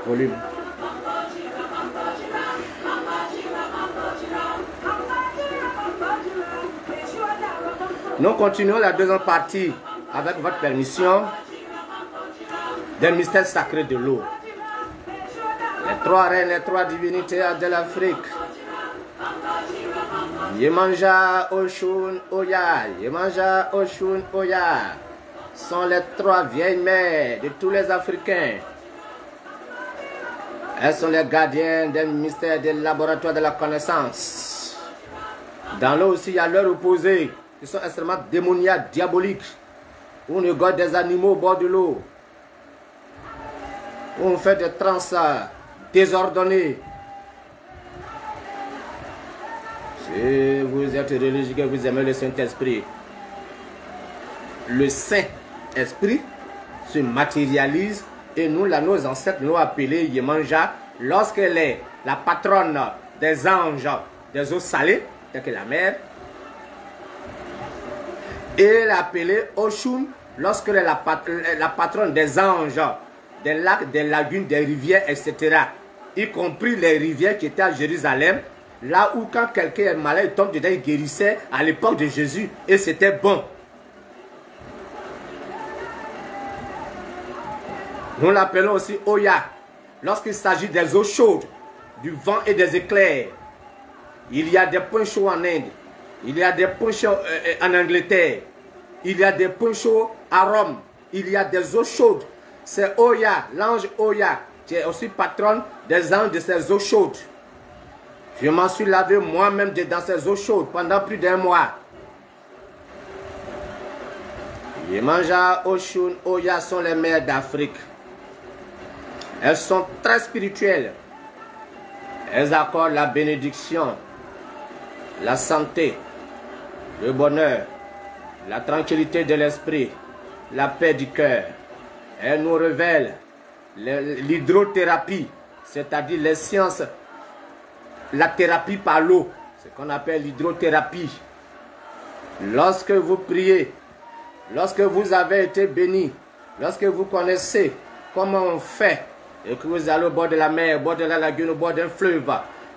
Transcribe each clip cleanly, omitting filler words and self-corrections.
Volume. Nous continuons la deuxième partie avec votre permission des mystères sacrés de l'eau. Les trois reines, les trois divinités de l'Afrique. Yemanja, Oshun, Oya. Yemanja, Oshun, Oya sont les trois vieilles mères de tous les Africains. Elles sont les gardiennes des mystères des laboratoires de la connaissance. Dans l'eau aussi, il y a leurs opposés qui sont extrêmement démoniaques, diaboliques. Où on égorge des animaux au bord de l'eau. Où on fait des transes désordonnées. Si vous êtes religieux et vous aimez le Saint-Esprit, le Saint-Esprit se matérialise et nous, là, nos ancêtres nous appelés Yemanja, lorsqu'elle est la patronne des anges des eaux salées, telle que la mer, et elle est appelée Oshun lorsqu'elle est la patronne des anges, des lacs, des lagunes, des rivières, etc. Y compris les rivières qui étaient à Jérusalem, là où quand quelqu'un est malade, il tombe dedans, il guérissait à l'époque de Jésus et c'était bon. Nous l'appelons aussi Oya lorsqu'il s'agit des eaux chaudes, du vent et des éclairs. Il y a des points chauds en Inde, il y a des points chauds en Angleterre, il y a des points chauds à Rome, il y a des eaux chaudes. C'est Oya, l'ange Oya, qui est aussi patronne des anges de ces eaux chaudes. Je m'en suis lavé moi-même dans ces eaux chaudes pendant plus d'1 mois. Yemanja, Oshun, Oya sont les mères d'Afrique. Elles sont très spirituelles. Elles accordent la bénédiction, la santé, le bonheur, la tranquillité de l'esprit, la paix du cœur. Elles nous révèlent l'hydrothérapie, c'est-à-dire les sciences, la thérapie par l'eau, ce qu'on appelle l'hydrothérapie. Lorsque vous priez, lorsque vous avez été béni, lorsque vous connaissez comment on fait, et que vous allez au bord de la mer, au bord de la lagune, au bord d'un fleuve,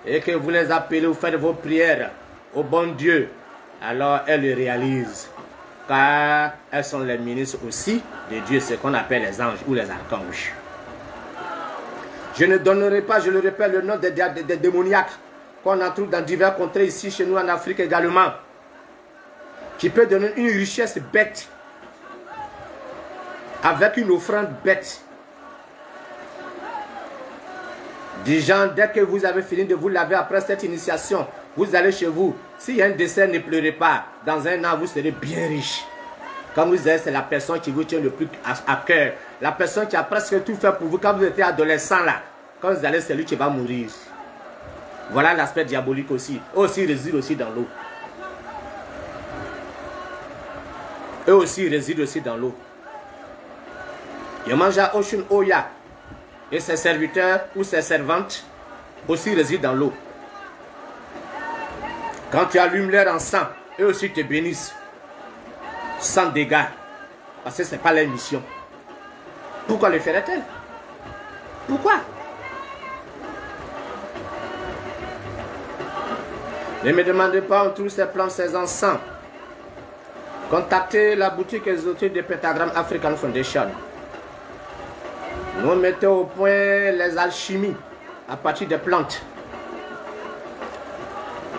et que vous les appelez, vous faites vos prières au bon Dieu, alors elles le réalisent. Car elles sont les ministres aussi de Dieu, ce qu'on appelle les anges ou les archanges. Je ne donnerai pas, je le répète, le nom des démoniaques qu'on en trouve dans divers contrées ici, chez nous en Afrique également, qui peut donner une richesse bête, avec une offrande bête. Du genre, dès que vous avez fini de vous laver après cette initiation, vous allez chez vous. S'il y a un décès, ne pleurez pas. Dans 1 an, vous serez bien riche. Comme vous êtes, c'est la personne qui vous tient le plus à cœur. La personne qui a presque tout fait pour vous quand vous étiez adolescent là. Quand vous allez, c'est lui qui va mourir. Voilà l'aspect diabolique aussi. Eux aussi résident aussi dans l'eau. Eux aussi résident aussi dans l'eau. Yemanja, Oshun, Oya et ses serviteurs ou ses servantes aussi résident dans l'eau. Quand tu allumes leur encens, eux aussi te bénissent. Sans dégâts. Parce que ce n'est pas leur mission. Pourquoi le ferait-elle? Pourquoi? Ne me demandez pas où on trouve ces plantes, ces encens. Contactez la boutique ésotérique de Pentagram African Foundation. Nous mettons au point les alchimies à partir des plantes.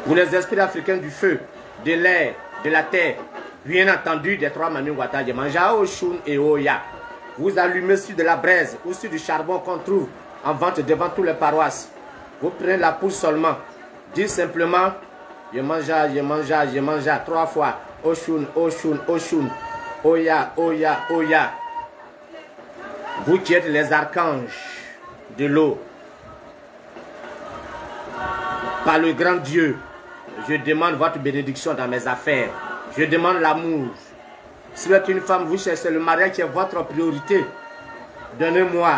Pour les esprits africains du feu, de l'air, de la terre, bien entendu des 3 Manu Wata, Yemanja, Oshun et Oya. Vous allumez sur de la braise ou sur du charbon qu'on trouve en vente devant toutes les paroisses. Vous prenez la poudre seulement. Dites simplement Yemanja, Yemanja, Yemanja 3 fois. Oshun, Oshun, Oshun. Oya, Oya, Oya. Vous qui êtes les archanges de l'eau, par le grand Dieu, je demande votre bénédiction dans mes affaires. Je demande l'amour. Si vous êtes une femme, vous cherchez le mariage qui est votre priorité. Donnez-moi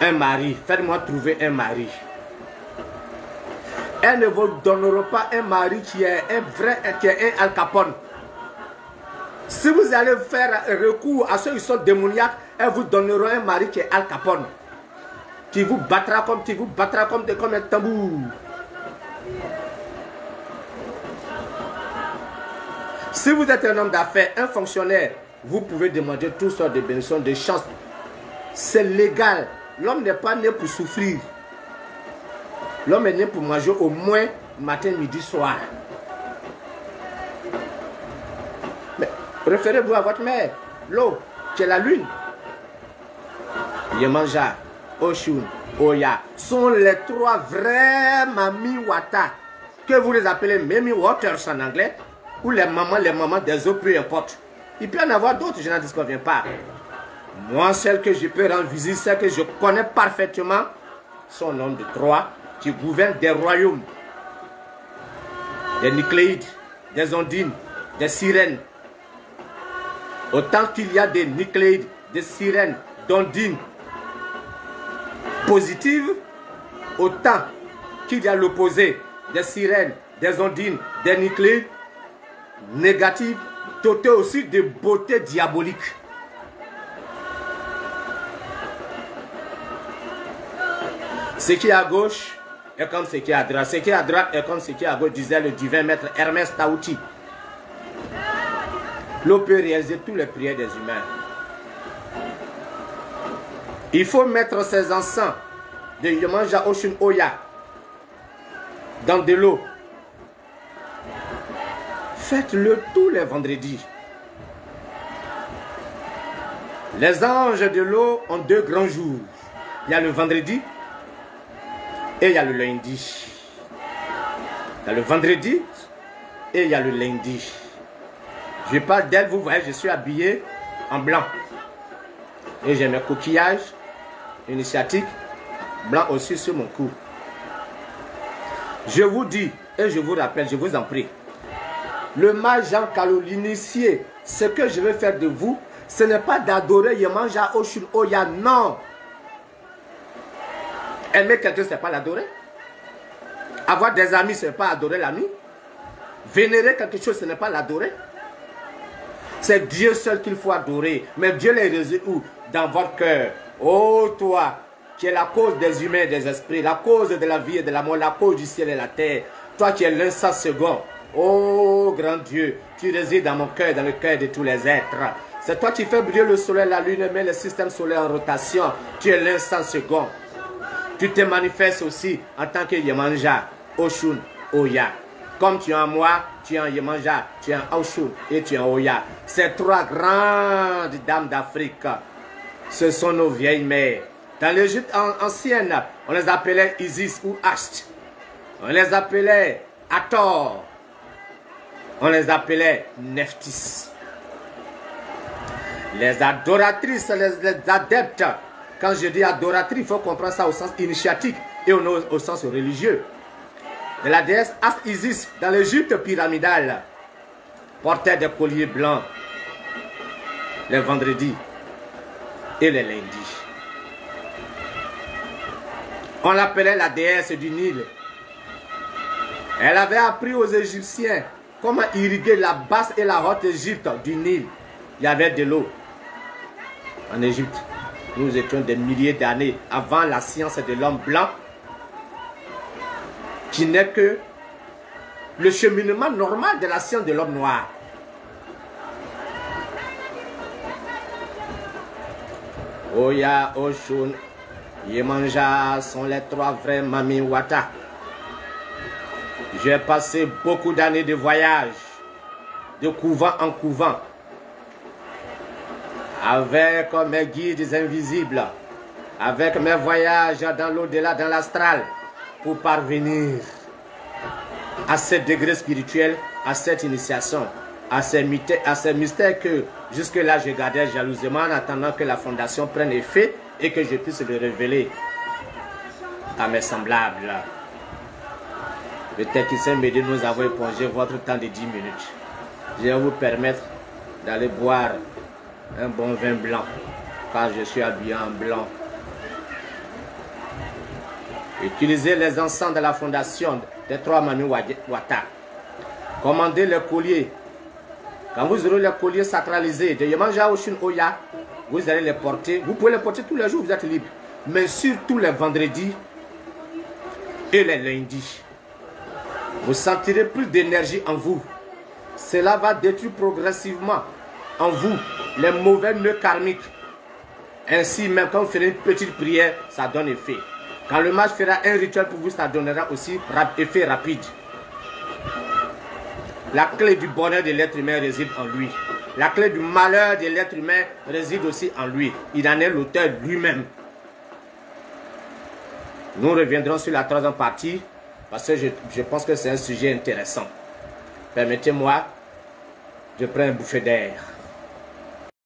un mari. Faites-moi trouver un mari. Elles ne vous donneront pas un mari qui est un vrai, qui est un Al Capone. Si vous allez faire recours à ceux qui sont démoniaques, elles vous donneront un mari qui est Al Capone, qui vous battra comme un tambour. Si vous êtes un homme d'affaires, un fonctionnaire, vous pouvez demander toutes sortes de bénédictions, de chances. C'est légal. L'homme n'est pas né pour souffrir. L'homme est né pour manger au moins matin, midi, soir. Mais référez-vous à votre mère. L'eau, qui est la lune. Yemanja, Oshun, Oya sont les trois vrais Mami Wata, que vous les appelez Mami Waters en anglais, ou les mamans des eaux, peu importe. Il peut y en avoir d'autres, je n'en disconviens pas. Moi, celle que je peux rendre visite, celle que je connais parfaitement, son nom de trois, qui gouverne des royaumes, des Nucléides, des Ondines, des Sirènes. Autant qu'il y a des Nucléides, des Sirènes, d'Ondines positives, autant qu'il y a l'opposé, des Sirènes, des Ondines, des Nucléides négatives, dotées aussi de beauté diabolique. Ce qui est à gauche est comme ce qui est à droite. Ce qui est à droite est comme ce qui est à gauche, disait le divin maître Hermès Taouti. L'eau peut réaliser tous les prières des humains. Il faut mettre ces encens de Yemanja Oshun Oya dans de l'eau. Faites-le tous les vendredis. Les anges de l'eau ont deux grands jours. Il y a le vendredi et il y a le lundi. Il y a le vendredi et il y a le lundi. Je parle d'elle, vous voyez, je suis habillé en blanc. Et j'ai mes coquillages initiatiques blancs aussi sur mon cou. Je vous dis et je vous rappelle, je vous en prie. Le mage Jean Kalou, l'initié, ce que je vais faire de vous, ce n'est pas d'adorer Yemanja Oshun Oya, non. Aimer quelqu'un, ce n'est pas l'adorer. Avoir des amis, ce n'est pas adorer l'ami. Vénérer quelque chose, ce n'est pas l'adorer. C'est Dieu seul qu'il faut adorer. Mais Dieu les réside où? Dans votre cœur. Oh toi, qui es la cause des humains et des esprits, la cause de la vie et de la mort, la cause du ciel et de la terre. Toi qui es l'instant second. Oh grand Dieu, tu résides dans mon cœur, dans le cœur de tous les êtres. C'est toi qui fais briller le soleil, la lune, mais le système solaire en rotation. Tu es l'instant second. Tu te manifestes aussi en tant que Yemanja Oshun Oya. Comme tu es en moi, tu es en Yemanja, tu es en Oshun et tu es en Oya. Ces trois grandes dames d'Afrique, ce sont nos vieilles mères. Dans l'Égypte ancienne, on les appelait Isis ou Asht. On les appelait Hathor. On les appelait Nephthys. Les adoratrices, les adeptes. Quand je dis adoratrice, il faut comprendre ça au sens initiatique et au sens religieux. De la déesse Ast Isis, dans l'Égypte pyramidale, portait des colliers blancs les vendredis et les lundis. On l'appelait la déesse du Nil. Elle avait appris aux Égyptiens comment irriguer la basse et la haute Égypte du Nil. Il y avait de l'eau en Égypte. Nous étions des milliers d'années avant la science de l'homme blanc, qui n'est que le cheminement normal de la science de l'homme noir. Oya, Oshun, Yemanja sont les trois vrais Mami Wata. J'ai passé beaucoup d'années de voyage, de couvent en couvent, avec mes guides invisibles, avec mes voyages dans l'au-delà, dans l'astral, pour parvenir à ce degré spirituel, à cette initiation, à ces mystères que jusque-là je gardais jalousement en attendant que la fondation prenne effet et que je puisse le révéler à mes semblables. Le technicien me dit, nous avons épongé votre temps de 10 minutes. Je vais vous permettre d'aller boire un bon vin blanc, car je suis habillé en blanc. Utilisez les encens de la fondation des trois Mami Wata. Commandez les colliers Quand vous aurez les colliers sacralisés de Yemanja Oshin Oya, vous allez les porter. Vous pouvez les porter tous les jours, vous êtes libre. Mais surtout les vendredis et les lundis. Vous sentirez plus d'énergie en vous. Cela va détruire progressivement en vous les mauvais nœuds karmiques. Ainsi, même quand vous ferez une petite prière, ça donne effet. Quand le mage fera un rituel pour vous, ça donnera aussi effet rapide. La clé du bonheur de l'être humain réside en lui. La clé du malheur de l'être humain réside aussi en lui. Il en est l'auteur lui-même. Nous reviendrons sur la troisième partie parce que je pense que c'est un sujet intéressant. Permettez-moi, je prends une bouffée d'air.